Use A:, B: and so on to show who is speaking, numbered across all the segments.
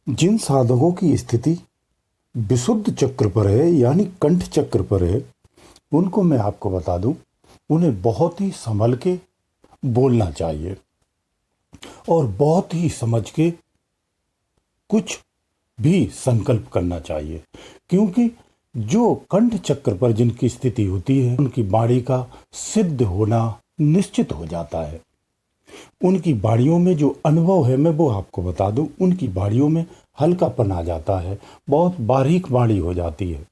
A: जिन साधकों की स्थिति विशुद्ध चक्र पर है यानी कंठ चक्र पर है, उनको मैं आपको बता दूं, उन्हें बहुत ही संभल के बोलना चाहिए और बहुत ही समझ के कुछ भी संकल्प करना चाहिए। क्योंकि जो कंठ चक्र पर जिनकी स्थिति होती है, उनकी वाणी का सिद्ध होना निश्चित हो जाता है। उनकी वाणियों में जो अनुभव है, मैं वो आपको बता दूं, उनकी वाणियों में हल्कापन आ जाता है, बहुत बारीक वाणी हो जाती है।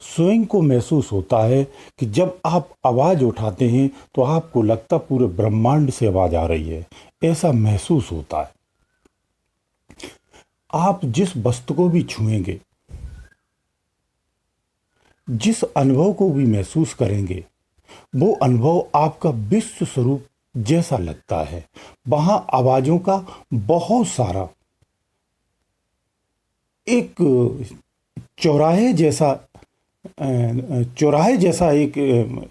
A: स्वयं को महसूस होता है कि जब आप आवाज उठाते हैं तो आपको लगता पूरे ब्रह्मांड से आवाज आ रही है, ऐसा महसूस होता है। आप जिस वस्तु को भी छुएंगे, जिस अनुभव को भी महसूस करेंगे, वो अनुभव आपका विश्व स्वरूप जैसा लगता है। वहां आवाजों का बहुत सारा एक चौराहे जैसा चौराहे जैसा एक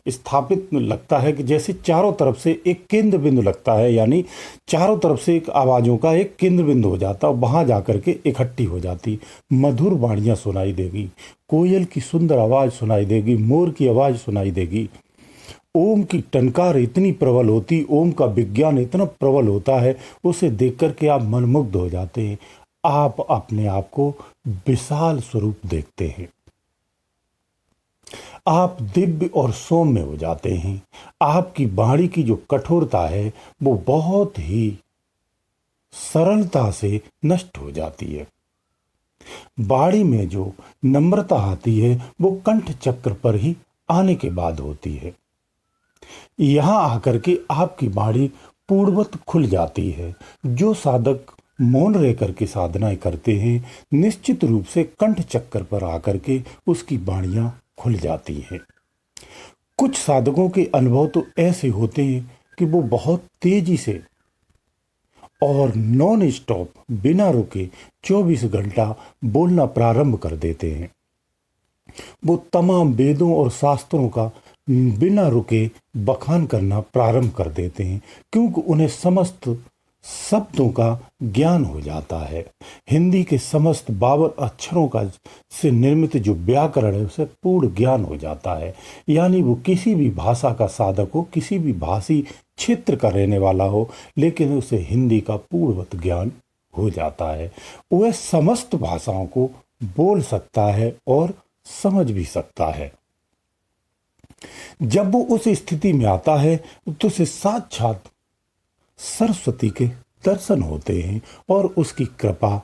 A: स्थापित लगता है कि जैसे चारों तरफ से एक केंद्र बिंदु लगता है, यानी चारों तरफ से एक आवाज़ों का एक केंद्र बिंदु हो जाता है, वहाँ जाकर के इकट्ठी हो जाती, मधुर वाणियाँ सुनाई देगी, कोयल की सुंदर आवाज़ सुनाई देगी, मोर की आवाज़ सुनाई देगी। ओम की टनकार इतनी प्रबल होती, ओम का विज्ञान इतना प्रबल होता है, उसे देख कर के आप मनमुग्ध हो जाते हैं। आप अपने आप को विशाल स्वरूप देखते हैं, आप दिव्य और सौम्य हो जाते हैं। आपकी वाणी की जो कठोरता है वो बहुत ही सरलता से नष्ट हो जाती है। वाणी में जो नम्रता आती है वो कंठ चक्र पर ही आने के बाद होती है। यहां आकर के आपकी वाणी पूर्ववत खुल जाती है। जो साधक मौन रह करके साधनाएं करते हैं, निश्चित रूप से कंठ चक्र पर आकर के उसकी वाणियां खुल जाती हैं। कुछ साधकों के अनुभव तो ऐसे होते हैं कि वो बहुत तेजी से और नॉन स्टॉप बिना रुके 24 घंटा बोलना प्रारंभ कर देते हैं। वो तमाम वेदों और शास्त्रों का बिना रुके बखान करना प्रारंभ कर देते हैं, क्योंकि उन्हें समस्त शब्दों का ज्ञान हो जाता है। हिंदी के समस्त 52 अक्षरों का से निर्मित जो व्याकरण है उसे पूर्ण ज्ञान हो जाता है। यानी वो किसी भी भाषा का साधक हो, किसी भी भाषी क्षेत्र का रहने वाला हो, लेकिन उसे हिंदी का पूर्णवत ज्ञान हो जाता है। वह समस्त भाषाओं को बोल सकता है और समझ भी सकता है। जब वो उस स्थिति में आता है तो उसे साक्षात सरस्वती के दर्शन होते हैं और उसकी कृपा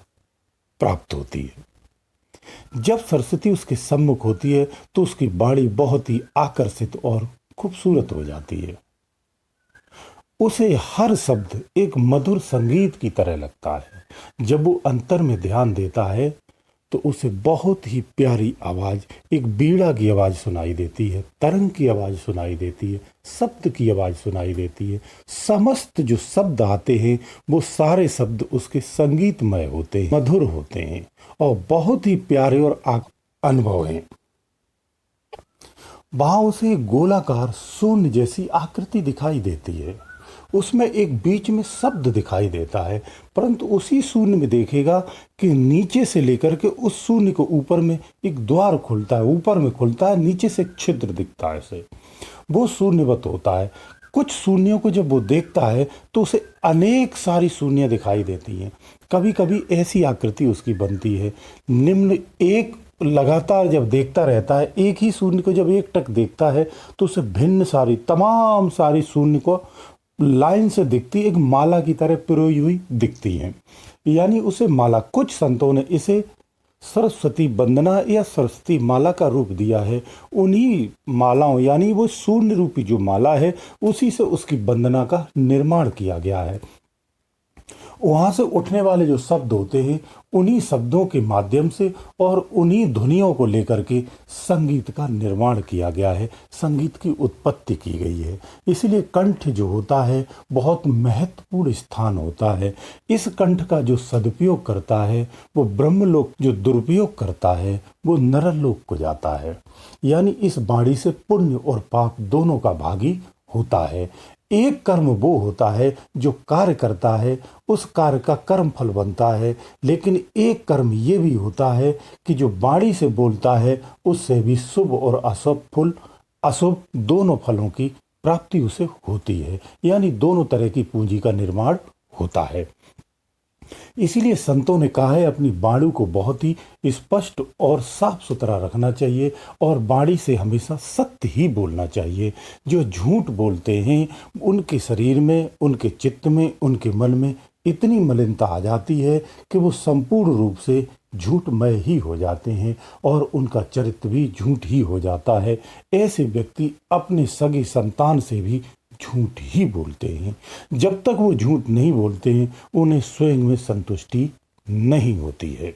A: प्राप्त होती है। जब सरस्वती उसके सम्मुख होती है तो उसकी वाणी बहुत ही आकर्षित और खूबसूरत हो जाती है। उसे हर शब्द एक मधुर संगीत की तरह लगता है। जब वो अंतर में ध्यान देता है तो उसे बहुत ही प्यारी आवाज, एक बीड़ा की आवाज सुनाई देती है, तरंग की आवाज सुनाई देती है, शब्द की आवाज सुनाई देती है। समस्त जो शब्द आते हैं वो सारे शब्द उसके संगीतमय होते हैं, मधुर होते हैं और बहुत ही प्यारे और अनुभव हैं। वहां उसे गोलाकार शून्य जैसी आकृति दिखाई देती है, उसमें एक बीच में शब्द दिखाई देता है, परंतु उसी शून्य में देखेगा कि नीचे से लेकर के उस शून्य को ऊपर में एक द्वार खुलता है, ऊपर में खुलता है, नीचे से छिद्र दिखता है। से वो शून्यवत होता है। कुछ शून्यों को जब वो देखता है तो उसे अनेक सारी शून्य दिखाई देती हैं। कभी कभी ऐसी आकृति उसकी बनती है, निम्न एक लगातार जब देखता रहता है, एक ही शून्य को जब एक टक देखता है तो उसे भिन्न सारी तमाम सारी शून्य को लाइन से दिखती, एक माला की तरह पिरोई हुई दिखती हैं। यानी उसे माला, कुछ संतों ने इसे सरस्वती वंदना या सरस्वती माला का रूप दिया है। उन्हीं मालाओं यानी वो शून्य रूपी जो माला है उसी से उसकी वंदना का निर्माण किया गया है। वहाँ से उठने वाले जो शब्द होते हैं उन्हीं शब्दों के माध्यम से और उन्हीं ध्वनियों को लेकर के संगीत का निर्माण किया गया है, संगीत की उत्पत्ति की गई है। इसलिए कंठ जो होता है बहुत महत्वपूर्ण स्थान होता है। इस कंठ का जो सदुपयोग करता है वो ब्रह्मलोक, जो दुरुपयोग करता है वो नरलोक को जाता है। यानी इस वाणी से पुण्य और पाप दोनों का भागी होता है। एक कर्म वो होता है जो कार्य करता है, उस कार्य का कर्म फल बनता है, लेकिन एक कर्म ये भी होता है कि जो वाणी से बोलता है उससे भी शुभ और अशुभ दोनों फलों की प्राप्ति उसे होती है, यानी दोनों तरह की पूंजी का निर्माण होता है। इसीलिए संतों ने कहा है अपनी वाणी को बहुत ही स्पष्ट और साफ सुथरा रखना चाहिए और वाणी से हमेशा सत्य ही बोलना चाहिए। जो झूठ बोलते हैं उनके शरीर में, उनके चित्त में, उनके मन में इतनी मलिनता आ जाती है कि वो संपूर्ण रूप से झूठमय ही हो जाते हैं और उनका चरित्र भी झूठ ही हो जाता है। ऐसे व्यक्ति अपने सगे संतान से भी झूठ ही बोलते हैं। जब तक वो झूठ नहीं बोलते हैं उन्हें स्वयं में संतुष्टि नहीं होती है।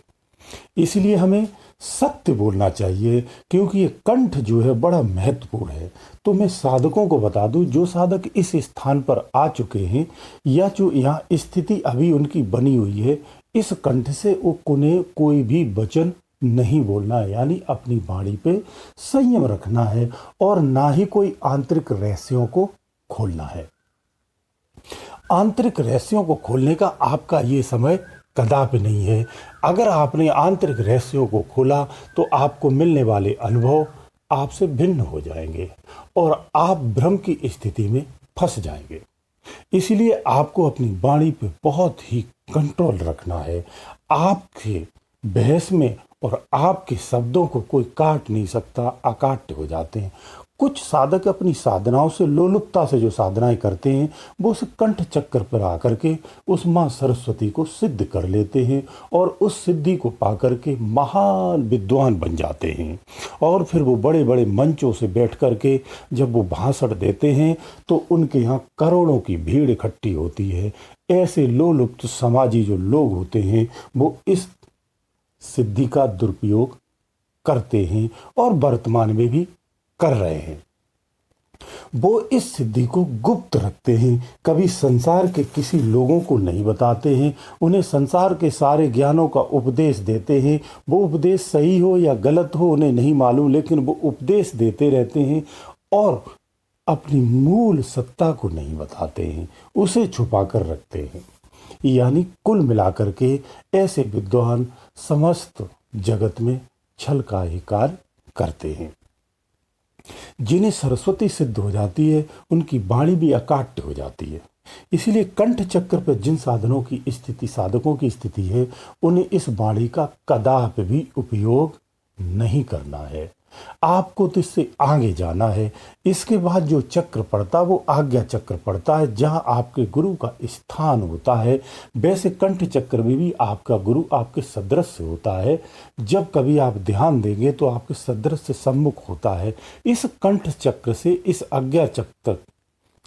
A: इसलिए हमें सत्य बोलना चाहिए, क्योंकि ये कंठ जो है बड़ा महत्वपूर्ण है। तो मैं साधकों को बता दूं, जो साधक इस स्थान पर आ चुके हैं या जो यहाँ स्थिति अभी उनकी बनी हुई है, इस कंठ से उन्हें कोई भी वचन नहीं बोलना है, यानी अपनी वाणी पे संयम रखना है और ना ही कोई आंतरिक रहस्यों को खोलना है। आंतरिक रहस्यों को खोलने का आपका ये समय कदापि नहीं है। अगर आपने आंतरिक रहस्यों को खोला तो आपको मिलने वाले अनुभव आपसे भिन्न हो जाएंगे और आप भ्रम की स्थिति में फंस जाएंगे। इसलिए आपको अपनी वाणी पे बहुत ही कंट्रोल रखना है। आपके बहस में और आपके शब्दों को कोई काट नहीं सकता, अकाट्य हो जाते हैं। कुछ साधक अपनी साधनाओं से, लोलुपता से जो साधनाएं करते हैं, वो उस कंठ चक्र पर आकर के उस माँ सरस्वती को सिद्ध कर लेते हैं और उस सिद्धि को पाकर के महान विद्वान बन जाते हैं। और फिर वो बड़े बड़े मंचों से बैठ कर के जब वो भाषण देते हैं तो उनके यहाँ करोड़ों की भीड़ इकट्ठी होती है। ऐसे लोलुप्त समाजी जो लोग होते हैं वो इस सिद्धि का दुरुपयोग करते हैं और वर्तमान में भी कर रहे हैं। वो इस सिद्धि को गुप्त रखते हैं, कभी संसार के किसी लोगों को नहीं बताते हैं। उन्हें संसार के सारे ज्ञानों का उपदेश देते हैं। वो उपदेश सही हो या गलत हो उन्हें नहीं मालूम, लेकिन वो उपदेश देते रहते हैं और अपनी मूल सत्ता को नहीं बताते हैं, उसे छुपा कर रखते हैं। यानी कुल मिलाकर के ऐसे विद्वान समस्त जगत में छल का ही कार्य करते हैं। जिन्हें सरस्वती सिद्ध हो जाती है उनकी वाणी भी अकाट्य हो जाती है। इसीलिए कंठ चक्र पर जिन साधकों की स्थिति है, उन्हें इस वाणी का कदापि भी उपयोग नहीं करना है। आपको तो इससे आगे जाना है। इसके बाद जो चक्र पड़ता है वो आज्ञा चक्र पड़ता है, जहां आपके गुरु का स्थान होता है। वैसे कंठ चक्र में भी आपका गुरु आपके सदृश होता है। जब कभी आप ध्यान देंगे तो आपके सदृश से सम्मुख होता है। इस कंठ चक्र से इस आज्ञा चक्र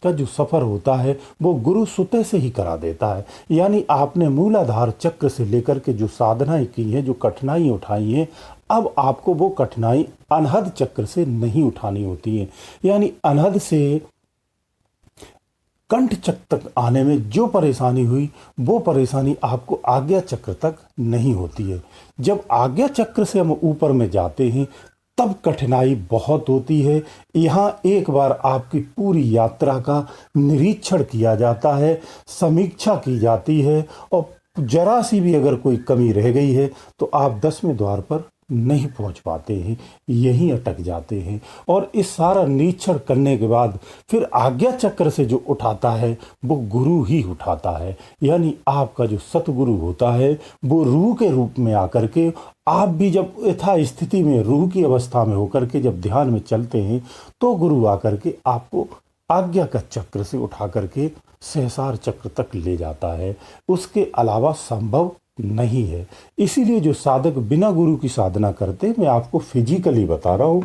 A: का जो सफर होता है वो गुरु स्वतः से ही करा देता है। यानी आपने मूलाधार चक्र से लेकर के जो साधनाएं की हैं, जो कठिनाई उठाई हैं, अब आपको वो कठिनाई अनहद चक्र से नहीं उठानी होती है। यानी अनहद से कंठ चक्र तक आने में जो परेशानी हुई वो परेशानी आपको आज्ञा चक्र तक नहीं होती है। जब आज्ञा चक्र से हम ऊपर में जाते हैं तब कठिनाई बहुत होती है। यहाँ एक बार आपकी पूरी यात्रा का निरीक्षण किया जाता है, समीक्षा की जाती है और जरा सी भी अगर कोई कमी रह गई है तो आप 10वें द्वार पर नहीं पहुंच पाते हैं, यहीं अटक जाते हैं। और इस सारा निरीक्षण करने के बाद फिर आज्ञा चक्र से जो उठाता है वो गुरु ही उठाता है। यानी आपका जो सतगुरु होता है वो रूह के रूप में आकर के, आप भी जब यथा स्थिति में रूह की अवस्था में होकर के जब ध्यान में चलते हैं तो गुरु आकर के आपको आज्ञा का चक्र से उठा करके सहसार चक्र तक ले जाता है। उसके अलावा संभव नहीं है। इसीलिए जो साधक बिना गुरु की साधना करते, मैं आपको फिजिकली बता रहा हूँ,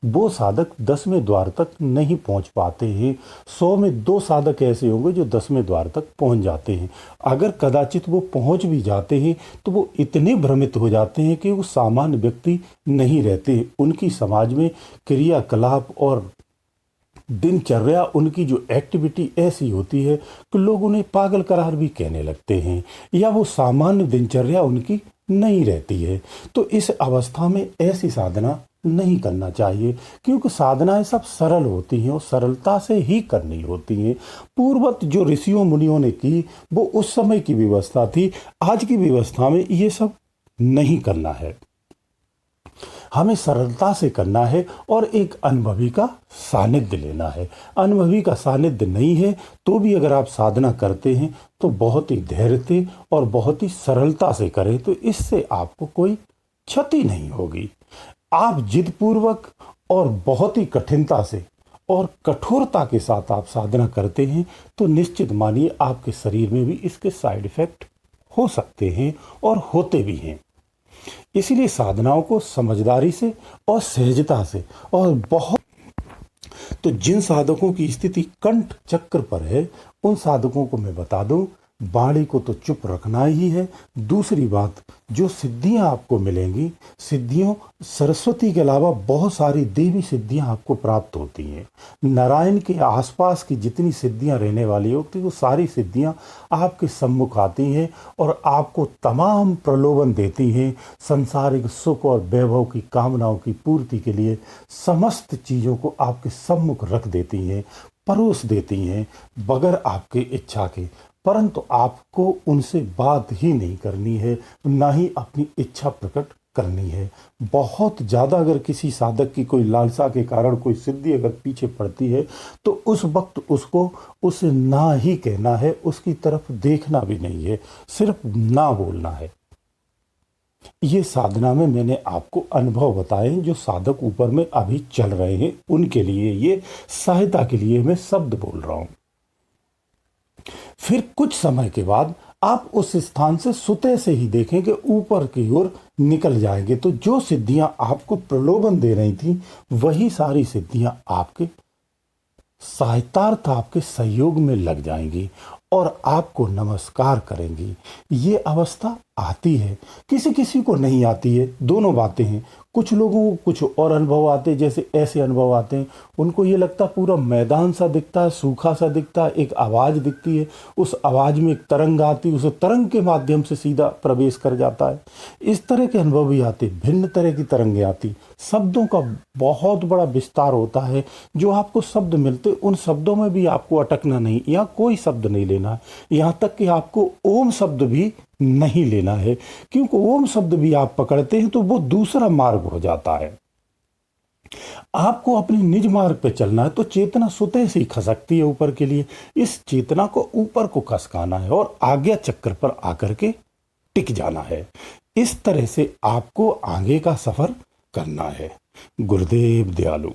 A: वो साधक 10वें द्वार तक नहीं पहुंच पाते हैं। 100 में 2 साधक ऐसे होंगे जो 10वें द्वार तक पहुंच जाते हैं। अगर कदाचित वो पहुंच भी जाते हैं तो वो इतने भ्रमित हो जाते हैं कि वो सामान्य व्यक्ति नहीं रहते। उनकी समाज में क्रियाकलाप और दिनचर्या, उनकी जो एक्टिविटी ऐसी होती है कि लोग उन्हें पागल करार भी कहने लगते हैं, या वो सामान्य दिनचर्या उनकी नहीं रहती है। तो इस अवस्था में ऐसी साधना नहीं करना चाहिए, क्योंकि साधनाएं सब सरल होती हैं और सरलता से ही करनी होती हैं। पूर्वत जो ऋषियों मुनियों ने की वो उस समय की व्यवस्था थी। आज की व्यवस्था में ये सब नहीं करना है, हमें सरलता से करना है और एक अनुभवी का सानिध्य लेना है। अनुभवी का सानिध्य नहीं है तो भी अगर आप साधना करते हैं तो बहुत ही धैर्य से और बहुत ही सरलता से करें, तो इससे आपको कोई क्षति नहीं होगी। आप जिदपूर्वक और बहुत ही कठिनता से और कठोरता के साथ आप साधना करते हैं तो निश्चित मानिए आपके शरीर में भी इसके साइड इफेक्ट हो सकते हैं और होते भी हैं। इसीलिए साधनाओं को समझदारी से और सहजता से और बहुत, तो जिन साधकों की स्थिति कंठ चक्र पर है उन साधकों को मैं बता दूं, वाणी को तो चुप रखना ही है। दूसरी बात, जो सिद्धियां आपको मिलेंगी, सिद्धियों सरस्वती के अलावा बहुत सारी देवी सिद्धियां आपको प्राप्त होती हैं। नारायण के आसपास की जितनी सिद्धियां रहने वाली होती वो सारी सिद्धियां आपके सम्मुख आती हैं और आपको तमाम प्रलोभन देती हैं। सांसारिक सुख और वैभव की कामनाओं की पूर्ति के लिए समस्त चीज़ों को आपके सम्मुख रख देती हैं, परोस देती हैं बगैर आपके इच्छा के। परंतु आपको उनसे बात ही नहीं करनी है, ना ही अपनी इच्छा प्रकट करनी है। बहुत ज़्यादा अगर किसी साधक की कोई लालसा के कारण कोई सिद्धि अगर पीछे पड़ती है तो उस वक्त उसको उसे ना ही कहना है, उसकी तरफ देखना भी नहीं है, सिर्फ ना बोलना है। ये साधना में मैंने आपको अनुभव बताए जो साधक ऊपर में अभी चल रहे हैं, उनके लिए ये सहायता के लिए मैं शब्द बोल रहा हूं। फिर कुछ समय के बाद आप उस स्थान से सुते से ही देखेंगे ऊपर की ओर निकल जाएंगे, तो जो सिद्धियां आपको प्रलोभन दे रही थी वही सारी सिद्धियां आपके सहायतार्थ आपके सहयोग में लग जाएंगी और आपको नमस्कार करेंगी। ये अवस्था आती है, किसी किसी को नहीं आती है, दोनों बातें हैं। कुछ लोगों को कुछ और अनुभव आते हैं, जैसे ऐसे अनुभव आते हैं उनको ये लगता पूरा मैदान सा दिखता है, सूखा सा दिखता है, एक आवाज़ दिखती है, उस आवाज़ में एक तरंग आती है, उस तरंग के माध्यम से सीधा प्रवेश कर जाता है। इस तरह के अनुभव भी आते, भिन्न तरह की तरंगें आती। शब्दों का बहुत बड़ा विस्तार होता है, जो आपको शब्द मिलते उन शब्दों में भी आपको अटकना नहीं, यहाँ कोई शब्द नहीं लेना है, यहाँ तक कि आपको ओम शब्द भी नहीं लेना है, क्योंकि ओम शब्द भी आप पकड़ते हैं तो वो दूसरा मार्ग हो जाता है। आपको अपने निज मार्ग पे चलना है तो चेतना सुते से ही खसकती है ऊपर के लिए। इस चेतना को ऊपर को खसकाना है और आज्ञा चक्र पर आकर के टिक जाना है। इस तरह से आपको आगे का सफर करना है। गुरुदेव दयालु।